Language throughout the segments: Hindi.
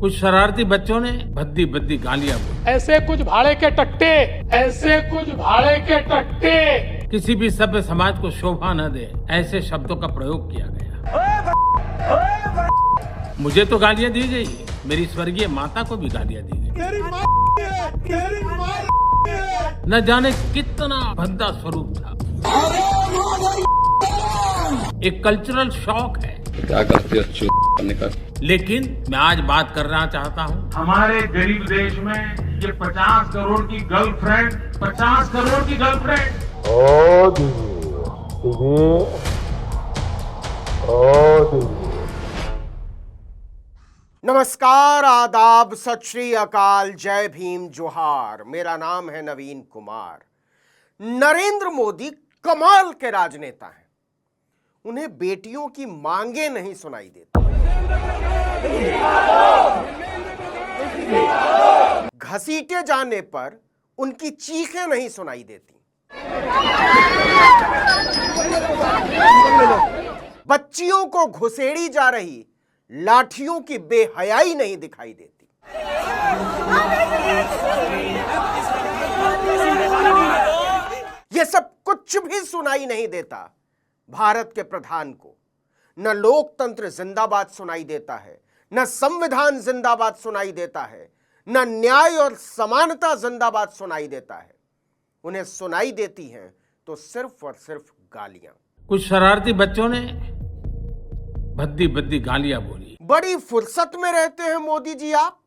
कुछ शरारती बच्चों ने भद्दी भद्दी गालियां बोली। ऐसे कुछ भाड़े के टट्टे किसी भी सभ्य समाज को शोभा न दे ऐसे शब्दों का प्रयोग किया गया। मुझे तो गालियां दी गई, मेरी स्वर्गीय माता को भी गालियां दी गई। न जाने कितना भद्दा स्वरूप था। एक कल्चरल शॉक है। क्या करती है लेकिन मैं आज बात करना चाहता हूँ, हमारे गरीब देश में ये 50 करोड़ की गर्लफ्रेंड, 50 करोड़ की गर्लफ्रेंड। नमस्कार, आदाब, सत श्री अकाल, जय भीम, जोहार। मेरा नाम है नवीन कुमार। नरेंद्र मोदी कमाल के राजनेता हैं। उन्हें बेटियों की मांगे नहीं सुनाई देती, घसीटे जाने पर उनकी चीखें नहीं सुनाई देती, बच्चियों को घुसेड़ी जा रही लाठियों की बेहयाई नहीं दिखाई देती। यह सब कुछ भी सुनाई नहीं देता भारत के प्रधान को। न लोकतंत्र जिंदाबाद सुनाई देता है, न संविधान जिंदाबाद सुनाई देता है, न न्याय और समानता जिंदाबाद सुनाई देता है। उन्हें सुनाई देती हैं तो सिर्फ और सिर्फ गालियां। कुछ शरारती बच्चों ने भद्दी भद्दी गालियां बोली। बड़ी फुर्सत में रहते हैं मोदी जी आप।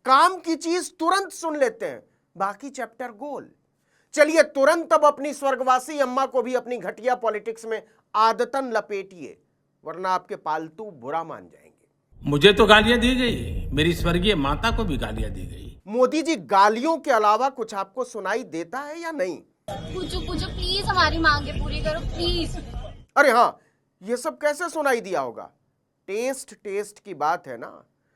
काम की चीज तुरंत सुन लेते हैं, बाकी चैप्टर गोल। चलिए तुरंत अब अपनी स्वर्गवासी अम्मा को भी अपनी घटिया पॉलिटिक्स में आदतन लपेटिए, वरना आपके पालतू बुरा मान जाएंगे। मुझे तो गालियां दी गई, मेरी स्वर्गीय माता को भी गालियां दी गई। मोदी जी, गालियों के अलावा कुछ आपको सुनाई देता है या नहीं? पूछो प्लीज, हमारी मांगे पूरी करो प्लीज। अरे हाँ, ये सब कैसे सुनाई दिया होगा? टेस्ट की बात है ना।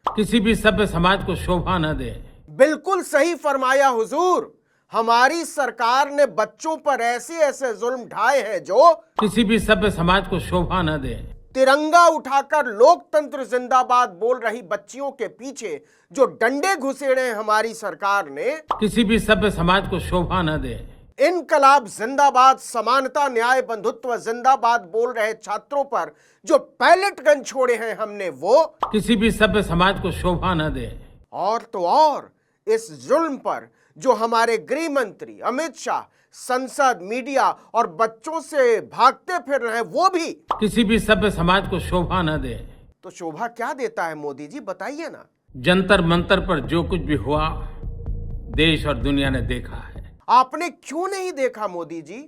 किसी भी सभ्य समाज को शोभा न दे। बिल्कुल सही फरमाया हुजूर। हमारी सरकार ने बच्चों पर ऐसे ऐसे जुल्म ढाए हैं जो किसी भी सभ्य समाज को शोभा न दे। तिरंगा उठाकर लोकतंत्र जिंदाबाद बोल रही बच्चियों के पीछे जो डंडे घुसेड़े हैं हमारी सरकार ने, किसी भी सभ्य समाज को शोभा न दे। इनकलाब जिंदाबाद, समानता, न्याय, बंधुत्व जिंदाबाद बोल रहे छात्रों पर जो पैलेट गन छोड़े हैं हमने, वो किसी भी सभ्य समाज को शोभा न दे। और तो और इस जुल्म पर जो हमारे गृह मंत्री अमित शाह संसद, मीडिया और बच्चों से भागते फिर रहे हैं, वो भी किसी भी सभ्य समाज को शोभा न दे। तो शोभा क्या देता है मोदी जी, बताइए ना। जंतर मंतर पर जो कुछ भी हुआ देश और दुनिया ने देखा है। आपने क्यों नहीं देखा मोदी जी?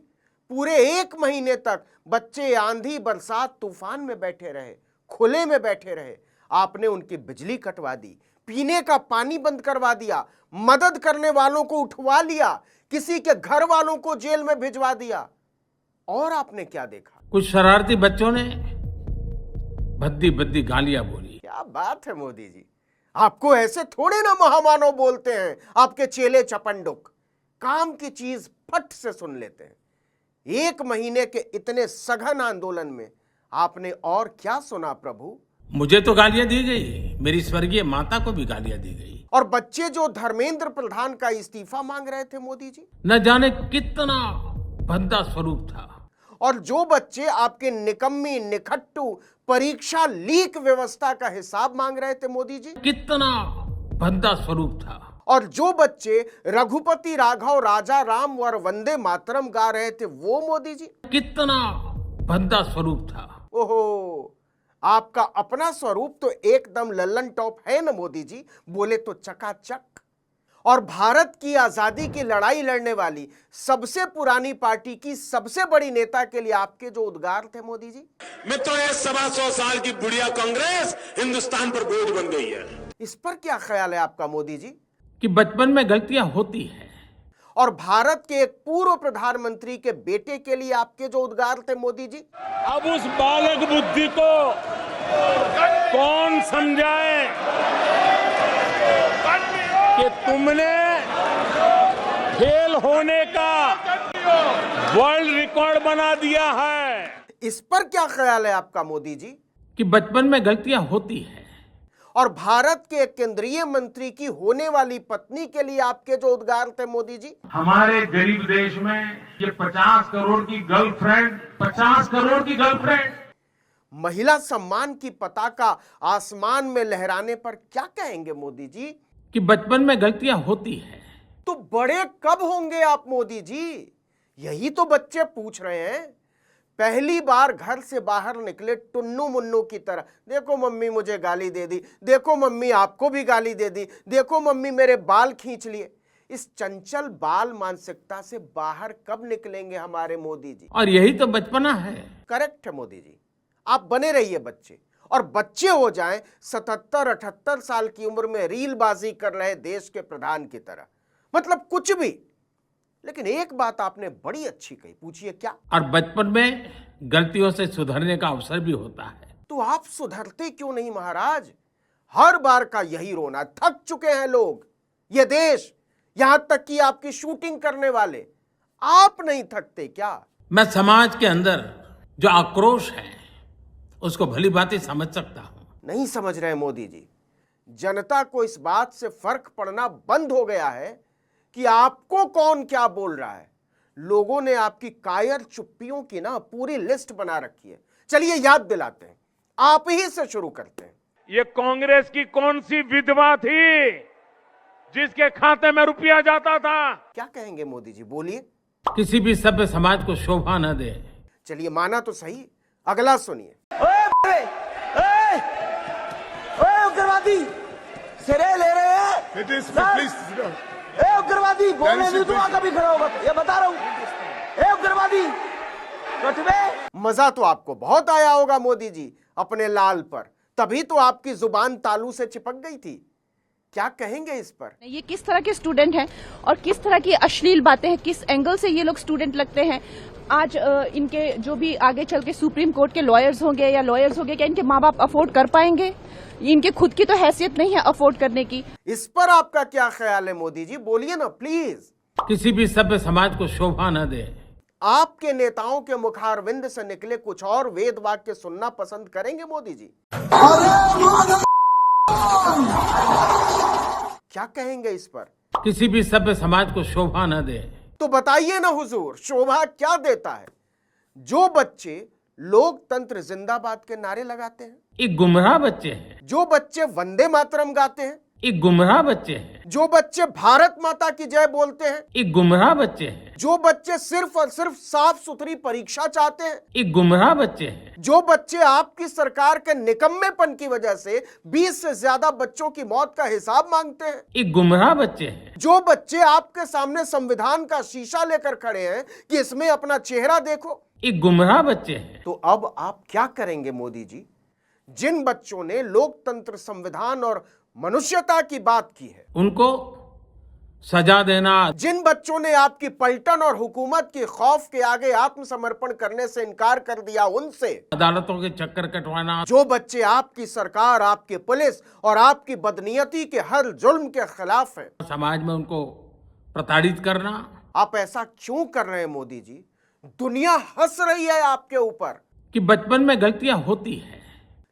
पूरे 1 महीने तक बच्चे आंधी, बरसात, तूफान में बैठे रहे, खुले में बैठे रहे। आपने उनकी बिजली कटवा दी, पीने का पानी बंद करवा दिया, मदद करने वालों को उठवा लिया, किसी के घर वालों को जेल में भिजवा दिया। और आपने क्या देखा? कुछ शरारती बच्चों ने भद्दी भद्दी गालियां बोली। क्या बात है मोदी जी, आपको ऐसे थोड़े ना महामानव बोलते हैं आपके चेले चपंडुक। काम की चीज फट से सुन लेते हैं। 1 महीने के इतने सघन आंदोलन में आपने और क्या सुना प्रभु? मुझे तो गालियां दी गई, मेरी स्वर्गीय माता को भी गालियां दी गई। और बच्चे जो धर्मेंद्र प्रधान का इस्तीफा मांग रहे थे मोदी जी, न जाने कितना भद्दा स्वरूप था। और जो बच्चे आपके निकम्मी, निखट्टू परीक्षा लीक व्यवस्था का हिसाब मांग रहे थे मोदी जी, कितना भद्दा स्वरूप था। और जो बच्चे रघुपति राघव, राजा राम और वंदे मातरम गा रहे थे, वो मोदी जी, कितना भद्दा स्वरूप था। ओहो, आपका अपना स्वरूप तो एकदम लल्लन टॉप है ना मोदी जी, बोले तो चकाचक। और भारत की आजादी की लड़ाई लड़ने वाली सबसे पुरानी पार्टी की सबसे बड़ी नेता के लिए आपके जो उद्गार थे मोदी जी, मित्रों, ये 125 साल की बुढ़िया कांग्रेस हिंदुस्तान पर बोझ बन गई है। इस पर क्या ख्याल है आपका मोदी जी? कि बचपन में गलतियां होती हैं। और भारत के एक पूर्व प्रधानमंत्री के बेटे के लिए आपके जो उद्गार थे मोदी जी, अब उस बालक बुद्धि को कौन समझाए कि तुमने फेल होने का वर्ल्ड रिकॉर्ड बना दिया है। इस पर क्या ख्याल है आपका मोदी जी? कि बचपन में गलतियां होती हैं। और भारत के एक केंद्रीय मंत्री की होने वाली पत्नी के लिए आपके जो उद्गार थे मोदी जी, हमारे गरीब देश में ये 50 करोड़ की गर्लफ्रेंड, 50 करोड़ की गर्लफ्रेंड महिला सम्मान की पताका आसमान में लहराने पर क्या कहेंगे मोदी जी? कि बचपन में गलतियां होती हैं। तो बड़े कब होंगे आप मोदी जी? यही तो बच्चे पूछ रहे हैं। पहली बार घर से बाहर निकले टुन्नू मुन्नू की तरह, देखो मम्मी मुझे गाली दे दी, देखो मम्मी आपको भी गाली दे दी, देखो मम्मी मेरे बाल खींच लिए। इस चंचल बाल मानसिकता से बाहर कब निकलेंगे हमारे मोदी जी? और यही तो बचपना है। करेक्ट है मोदी जी, आप बने रहिए बच्चे, और बच्चे हो जाएं 77-78 साल की उम्र में रीलबाजी कर रहे देश के प्रधान की तरह, मतलब कुछ भी। लेकिन एक बात आपने बड़ी अच्छी कही, पूछिए क्या? और बचपन में गलतियों से सुधरने का अवसर भी होता है। तो आप सुधरते क्यों नहीं महाराज? हर बार का यही रोना, थक चुके हैं लोग, ये देश, यहां तक कि आपकी शूटिंग करने वाले। आप नहीं थकते क्या? मैं समाज के अंदर जो आक्रोश है उसको भली भांति समझ सकता हूं। नहीं समझ रहे मोदी जी। जनता को इस बात से फर्क पड़ना बंद हो गया है कि आपको कौन क्या बोल रहा है। लोगों ने आपकी कायर चुप्पियों की ना पूरी लिस्ट बना रखी है। चलिए याद दिलाते हैं, आप ही से शुरू करते हैं। ये कांग्रेस की कौन सी विधवा थी जिसके खाते में रुपया जाता था? क्या कहेंगे मोदी जी, बोलिए। किसी भी सभ्य समाज को शोभा न दे। चलिए माना तो सही, अगला सुनिए। उग्रवादी सिरे ले रहे हैं। उग्रवादी बोलने भी तो कभी खड़ा होगा, ये बता रहा हूँ। उग्रवादी मजा तो आपको बहुत आया होगा मोदी जी अपने लाल पर, तभी तो आपकी जुबान तालू से चिपक गई थी। क्या कहेंगे इस पर? ये किस तरह के स्टूडेंट हैं और किस तरह की अश्लील बातें हैं, किस एंगल से ये लोग स्टूडेंट लगते हैं। आज इनके जो भी आगे चल के सुप्रीम कोर्ट के लॉयर्स होंगे या लॉयर्स होंगे, क्या इनके माँ बाप अफोर्ड कर पाएंगे? इनके खुद की तो हैसियत नहीं है अफोर्ड करने की। इस पर आपका क्या ख्याल है मोदी जी, बोलिए ना प्लीज। किसी भी सभ्य समाज को शोभा न दे। आपके नेताओं के मुखारविंद से निकले कुछ और वेद वाक्य सुनना पसंद करेंगे मोदी जी? क्या कहेंगे इस पर? किसी भी सभ्य समाज को शोभा न दे। तो बताइए ना हुजूर, शोभा क्या देता है? जो बच्चे लोकतंत्र जिंदाबाद के नारे लगाते हैं, एक गुमराह बच्चे हैं। जो बच्चे वंदे मातरम गाते हैं, एक गुमराह बच्चे हैं। जो बच्चे भारत माता की जय बोलते हैं, एक गुमराह बच्चे हैं। जो बच्चे सिर्फ और सिर्फ साफ सुथरी परीक्षा चाहते हैं, एक गुमराह बच्चे हैं। जो बच्चे आपकी सरकार के निकम्मेपन की वजह से 20 से ज्यादा बच्चों की मौत का हिसाब मांगते हैं, एक गुमराह बच्चे हैं। जो बच्चे आपके सामने संविधान का शीशा लेकर खड़े हैं कि इसमें अपना चेहरा देखो, एक गुमराह बच्चे हैं। तो अब आप क्या करेंगे मोदी जी? जिन बच्चों ने लोकतंत्र, संविधान और मनुष्यता की बात की है, उनको सजा देना। जिन बच्चों ने आपकी पलटन और हुकूमत के खौफ के आगे आत्मसमर्पण करने से इनकार कर दिया, उनसे अदालतों के चक्कर कटवाना। जो बच्चे आपकी सरकार, आपकी पुलिस और आपकी बदनीयती के हर जुल्म के खिलाफ हैं, समाज में उनको प्रताड़ित करना। आप ऐसा क्यों कर रहे हैं मोदी जी? दुनिया हंस रही है आपके ऊपर कि बचपन में गलतियां होती हैं।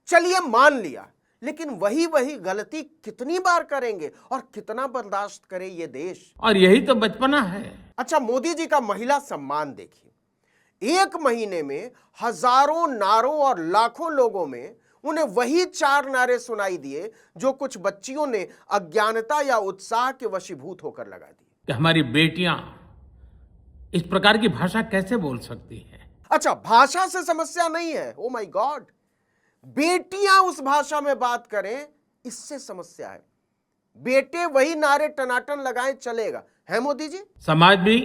चलिए मान लिया, लेकिन वही गलती कितनी बार करेंगे और कितना बर्दाश्त करे ये देश? और यही तो बचपना है। अच्छा, मोदी जी का महिला सम्मान देखिए। 1 महीने में हजारों नारों और लाखों लोगों में उन्हें वही 4 नारे सुनाई दिए जो कुछ बच्चियों ने अज्ञानता या उत्साह के वशीभूत होकर लगा दिए। कि हमारी बेटियां इस प्रकार की भाषा कैसे बोल सकती हैं? अच्छा, भाषा से समस्या नहीं है, ओ माय गॉड, बेटियां उस भाषा में बात करें इससे समस्या है। बेटे वही नारे टनाटन लगाएं, चलेगा है मोदी जी? समाज भी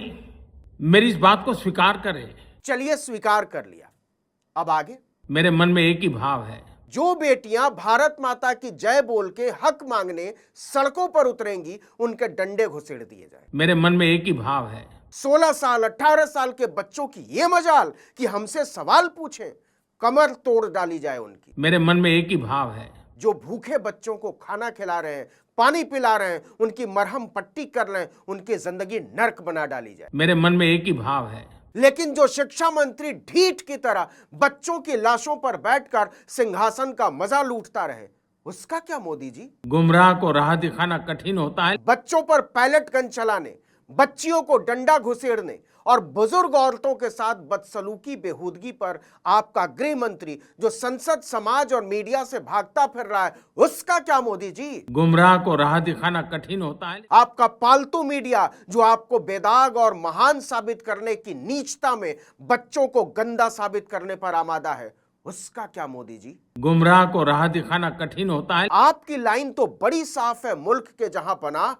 मेरी इस बात को स्वीकार करे। चलिए स्वीकार कर लिया, अब आगे? मेरे मन में एक ही भाव है। जो बेटियां भारत माता की जय बोल के हक मांगने सड़कों पर उतरेंगी, उनके डंडे घुसेड़ दिए जाए। मेरे मन में एक ही भाव है। 16 साल 18 साल के बच्चों की ये मजाल कि हमसे सवाल पूछें, कमर तोड़ डाली जाए उनकी। मेरे मन में एक ही भाव है। जो भूखे बच्चों को खाना खिला रहे हैं, पानी पिला रहे हैं, उनकी मरहम पट्टी कर रहे हैं, उनकी जिंदगी नर्क बना डाली जाए। मेरे मन में एक ही भाव है। लेकिन जो शिक्षा मंत्री ढीठ की तरह बच्चों की लाशों पर बैठकर सिंहासन का मजा लूटता रहे, उसका क्या मोदी जी? गुमराह को राह दिखाना कठिन होता है, बच्चों पर पैलेट गन चलाने, बच्चियों को डंडा घुसेड़ने और बुजुर्ग औरतों के साथ बदसलूकी बेहूदगी पर आपका गृह मंत्री जो संसद, समाज और मीडिया से भागता फिर रहा है, उसका क्या मोदी जी? गुमराह को राह दिखाना कठिन होता है, आपका पालतू मीडिया जो आपको बेदाग और महान साबित करने की नीचता में बच्चों को गंदा साबित करने पर आमादा है, उसका क्या मोदी जी? गुमराह को राह दिखाना कठिन होता है, आपकी लाइन तो बड़ी साफ है, मुल्क के जहां पनाह,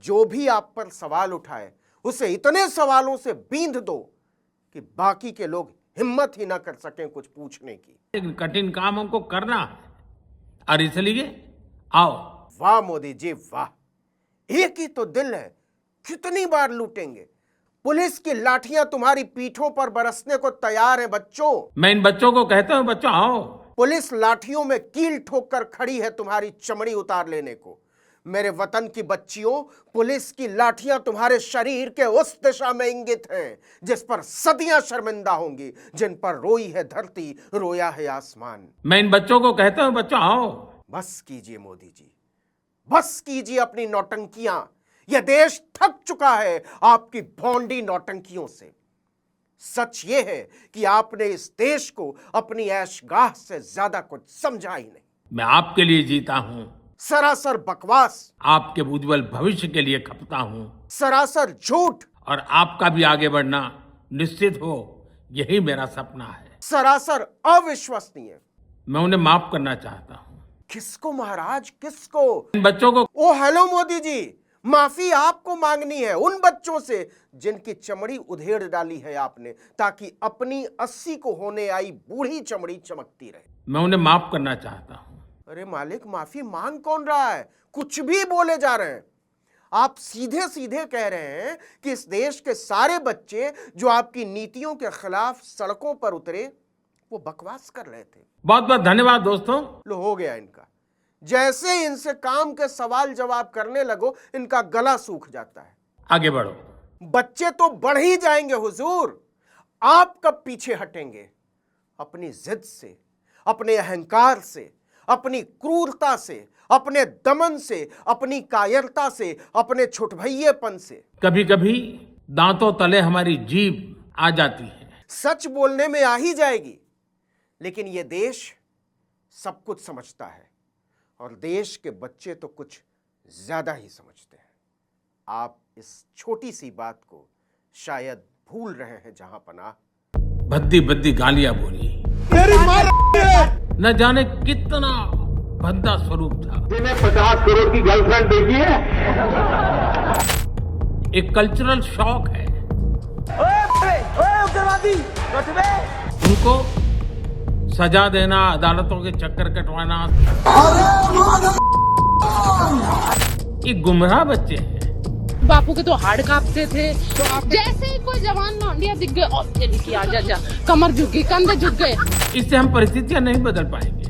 जो भी आप पर सवाल उठाए उसे इतने सवालों से बींध दो कि बाकी के लोग हिम्मत ही ना कर सकें कुछ पूछने की। लेकिन कठिन काम हमको करना है और इसलिए आओ। वाह मोदी जी वाह, एक ही तो दिल है, कितनी बार लूटेंगे? पुलिस की लाठियां तुम्हारी पीठों पर बरसने को तैयार है बच्चों। मैं इन बच्चों को कहता हूं, बच्चों आओ। पुलिस लाठियों में कील ठोक कर खड़ी है तुम्हारी चमड़ी उतार लेने को। मेरे वतन की बच्चियों, पुलिस की लाठियां तुम्हारे शरीर के उस दिशा में इंगित हैं जिस पर सदियां शर्मिंदा होंगी, जिन पर रोई है धरती, रोया है आसमान। मैं इन बच्चों को कहता हूं, बच्चों आओ। बस कीजिए मोदी जी, बस कीजिए अपनी नौटंकियां। यह देश थक चुका है आपकी भौंडी नौटंकियों से। सच यह है कि आपने इस देश को अपनी ऐशगाह से ज्यादा कुछ समझा ही नहीं। मैं आपके लिए जीता हूं, सरासर बकवास, आपके उज्जवल भविष्य के लिए खपता हूं, सरासर झूठ, और आपका भी आगे बढ़ना निश्चित हो, यही मेरा सपना है। सरासर अविश्वसनीय। मैं उन्हें माफ करना चाहता हूं। किसको महाराज, किसको? इन बच्चों को। ओ हेलो मोदी जी, माफी आपको मांगनी है उन बच्चों से जिनकी चमड़ी उधेड़ डाली है आपने, ताकि अपनी 80 को होने आई बूढ़ी चमड़ी चमकती रहे। मैं उन्हें माफ करना चाहता हूं। अरे मालिक, माफी मांग कौन रहा है? कुछ भी बोले जा रहे हैं। आप सीधे सीधे कह रहे हैं कि इस देश के सारे बच्चे जो आपकी नीतियों के खिलाफ सड़कों पर उतरे वो बकवास कर रहे थे। बहुत बहुत धन्यवाद दोस्तों। लो हो गया इनका। जैसे ही इनसे काम के सवाल जवाब करने लगो, इनका गला सूख जाता है। आगे बढ़ो। बच्चे तो बढ़ ही जाएंगे हुजूर, आप कब पीछे हटेंगे? अपनी जिद से, अपने अहंकार से, अपनी क्रूरता से, अपने दमन से, अपनी कायरता से, अपने छुटभैयेपन से। कभी कभी दांतों तले हमारी जीभ आ जाती है। सच बोलने में आ ही जाएगी, लेकिन यह देश सब कुछ समझता है और देश के बच्चे तो कुछ ज्यादा ही समझते हैं। आप इस छोटी सी बात को शायद भूल रहे हैं जहां पनाह। भद्दी भद्दी गालियां बोली, न जाने कितना भद्दा स्वरूप था। 50 करोड़ की गर्लफ्रेंड देखी है। एक कल्चरल शॉक है। उग्रवादी उनको सजा देना, अदालतों के चक्कर कटवाना, ये गुमराह बच्चे हैं। बापू के तो हाड़ कांपते थे, तो आप जैसे ही कोई जवान लौंडिया दिख गए और की आजा कमर झुक गई, कंधे झुक गए। इससे हम परिस्थितियां नहीं बदल पाएंगे।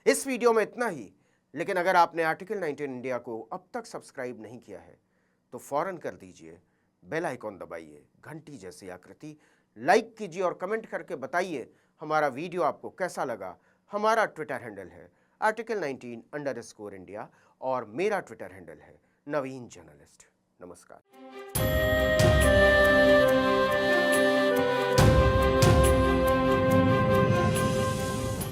इस वीडियो में इतना ही, लेकिन अगर आपने आर्टिकल 19 इंडिया को अब तक सब्सक्राइब नहीं किया है तो फौरन कर दीजिए। बेल आइकॉन दबाइए, घंटी जैसी आकृति, लाइक कीजिए और कमेंट करके बताइए हमारा वीडियो आपको कैसा लगा। हमारा ट्विटर हैंडल है आर्टिकल 19_इंडिया और मेरा ट्विटर हैंडल है नवीन जर्नलिस्ट। नमस्कार।